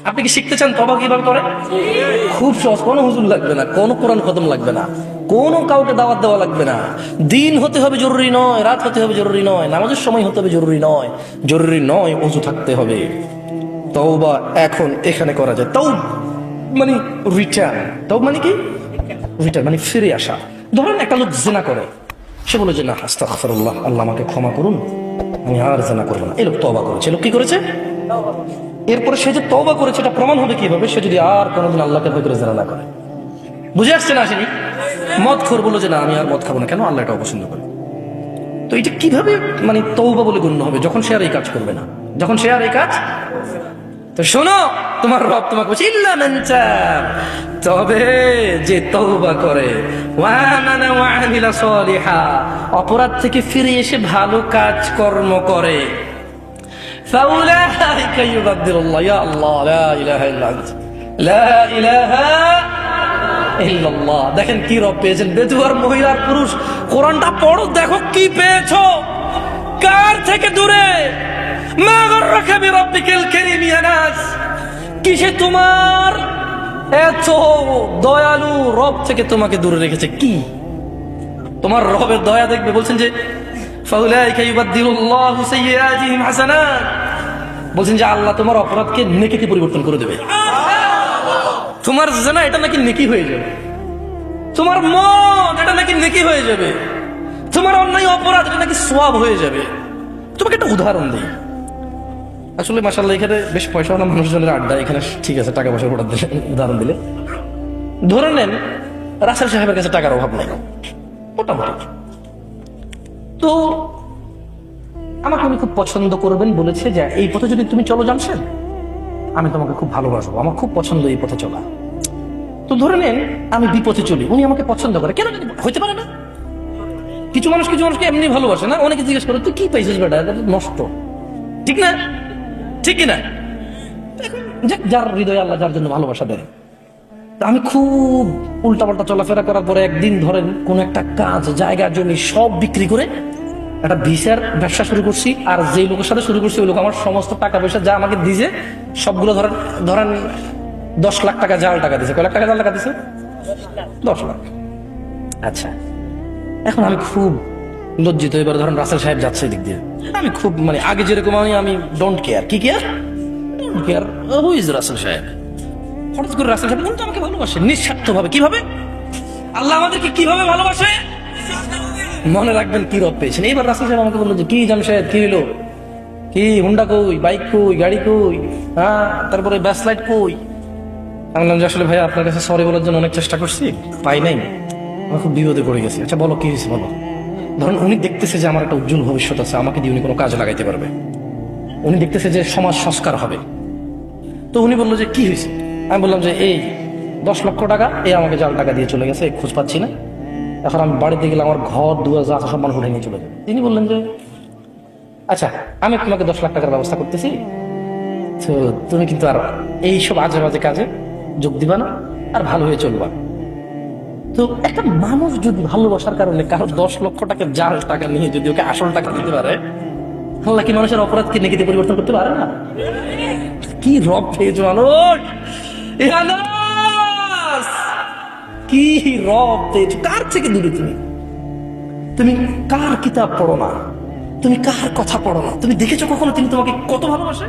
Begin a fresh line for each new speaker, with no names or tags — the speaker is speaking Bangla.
আপনি কি শিখতে চান তওবা কিভাবে করে? খুব সহজ, কোনো হুজুর লাগবে না, কোনো কোরআন খতম লাগবে না, কোনো কাউকে দাওয়াত দেওয়া লাগবে না। দিন হতে হবে জরুরি নয়, রাত হতে হবে জরুরি নয়, নামাজের সময় হতে হবে জরুরি নয়, জরুরি নয় ওযু থাকতে হবে। তওবা এখন এখানে করা যায়। মানে রিটার্ন, মানে কি রিটার্ন মানে ফিরে আসা। ধরেন একটা লোক জিনা করে, সে বলে যে না আস্তাগফিরুল্লাহ, আল্লাহ আমাকে ক্ষমা করুন, আমি আর জিনা করবো না। এই লোক তওবা করেছে। লোক কি করেছে? এরপরে সে যে তওবা করেছে এটা প্রমাণ হবে কিভাবে? সে যদি আর কোনোদিন আল্লাহকে ভয় করে জিনা না করে। বুঝে আসছে না? আসেনি? মদখোর বলে যে না আমি আর মদ খাবো না, কেন? আল্লাহ এটা অপছন্দ করে। তো এটা কিভাবে মানে তওবা বলে গণ্য হবে? যখন সে আর এই কাজ করবে না, যখন সে আর এই কাজ। তো শোনো, তোমার রব তোমাকে বলছে ইল্লা মান তাব, তবে যে তওবা করে, ওয়া আমানা ওয়া আমিলা সলিহা, অপরাধ থেকে ফিরে এসে ভালো কাজ কর্ম করে, ফাউলাইকা ইউবাদদিলুল্লাহ, ইয়া আল্লাহ লা ইলাহা ইল্লা আনতা, লা ইলাহা ইল্লাল্লাহ। দেখেন কি রব পেয়েছেন, বেদুয়ার মহিলার পুরুষ। কোরআনটা পড়ো, দেখো কি পেয়েছো, কার থেকে দূরে। মা গররাকা বিরাব্বিকাল কারীম ইয়া নাস, কিসে তোমার এত দয়ালু রব থেকে তোমাকে দূরে রেখেছে? কি তোমার রবের দয়া দেখবে? বলছেন যে ফাউলাইকা ইউবাদদিলুল্লাহু সাইয়্যাতিহিম হাসানাত, বলছেন যে আল্লাহ তোমার অপরাধকে নেকিতে পরিবর্তন করে দেবে। তোমার জিনা এটা নাকি নেকি হয়ে যাবে, তোমার মদ এটা নাকি নেকি হয়ে যাবে, তোমার অন্যায় অপরাধ এটা নাকি সওয়াব হয়ে যাবে। তোমাকে একটা উদাহরণ দিই। আসলে মাশাআল্লাহ এখানে বেশ পয়সাওয়ালা মানুষজনের আড্ডা, এখানে ঠিক আছে টাকা পয়সার উদাহরণ দিলে। ধরে নেন রাসেল সাহেবের কাছে টাকার অভাব নেই মোটামুটি, তো আমাকে উনি খুব পছন্দ করবেন বলেছে যে এই পথে যদি তুমি চলো জামশেদ, আমি তোমাকে খুব ভালোবাসবো, আমার খুব পছন্দ এই পথে চলা। তো ধরে নেন আমি বিপথে চলি, উনি আমাকে পছন্দ করে, কেন হইতে পারে না? কিছু মানুষকে এমনি ভালোবাসে না, অনেকে জিজ্ঞেস করে তুই কি পাইছিস বেটা, এটা নষ্ট, ঠিক না? ঠিক কিনা? যার হৃদয়ে আল্লাহ যার জন্য ভালোবাসা দেয়। আমি খুব উল্টাপাল্টা চলাফেরা করার পরে একদিন ধরেন কোন একটা কাজ, জায়গা জমি সব বিক্রি করে একটা ভিসার ব্যবসা শুরু করছি। আর যেই লোকের সাথে শুরু করছি ওই লোক আমার সমস্ত টাকা পয়সা যা আমাকে দিয়েছে সবগুলো ধরেন 10 লাখ টাকা জাল টাকা দিয়েছে। কয় লাখ টাকা জাল টাকা দিয়েছে? 10 লাখ। আচ্ছা, এখন আমি খুব লজ্জিত। এবার ধরেন রাসেল সাহেব যাচ্ছে দিক দিয়ে, আমি খুব মানে আগে যেরকম আমি ডোন্ট কেয়ার। কি care? Don't care who is Russell সাহেব। হঠাৎ করে রাসেল সাহেব কিন্তু আমাকে ভালোবাসে নিঃস্বার্থ ভাবে। কিভাবে? আল্লাহ আমাদেরকে কিভাবে ভালোবাসে মনে রাখবেন কি রব পেয়েছেন। এইবার রাসেল সাহেব আমাকে বললো যে কি জামশেদ কি হলো, কি হুন্ডা কই, বাইক কই, গাড়ি কই, হ্যাঁ তারপরে ব্যাস লাইট কই। আমি বললাম যে আসলে ভাইয়া আপনার কাছে সরি বলার জন্য অনেক চেষ্টা করছি, পাই নাই, আমি খুব বিপদে পড়ে গেছি। আচ্ছা বলো কি হয়েছে বলো। ধরুন উনি দেখতেছে যে আমার একটা উজ্জ্বল ভবিষ্যৎ আছে, আমাকে দিয়ে উনি কোনো কাজে লাগাইতে পারবে, উনি দেখতেছে যে সমাজ সংস্কার হবে। তো উনি বললো যে কি হয়েছে। আমি বললাম যে এই 10 লক্ষ টাকা এই আমাকে জাল টাকা দিয়ে চলে গেছে, খোঁজ পাচ্ছি না, এখন আমি বাড়িতে গেলে আমার ঘর দুয়ার যা আছে সব মানুষ উঠে নিয়ে চলে যাবে। তিনি বললেন যে আচ্ছা আমি তোমাকে 10 লাখ টাকার ব্যবস্থা করতেছি, তো তুমি কিন্তু আর এইসব আজে বাজে কাজে যোগ দিবা না, আর ভালো হয়ে চলবা। তো একটা মানুষ যদি ভালোবাসার কারণে কারো 10 লক্ষ টাকা জাল টাকা নিয়ে যদি ওকে আসল টাকা দিতে পারে, আল্লাহ কি মানুষের অপরাধকে নেকিতে পরিবর্তন করতে পারে না? কি রব পেয়েছো মানুষ, কি রব পেয়েছো। কার থেকে দূরে তুমি কার কিতাব পড়ো না, তুমি কার কথা পড়ো না, তুমি দেখেছো কখনো তিনি তোমাকে কত ভালোবাসে?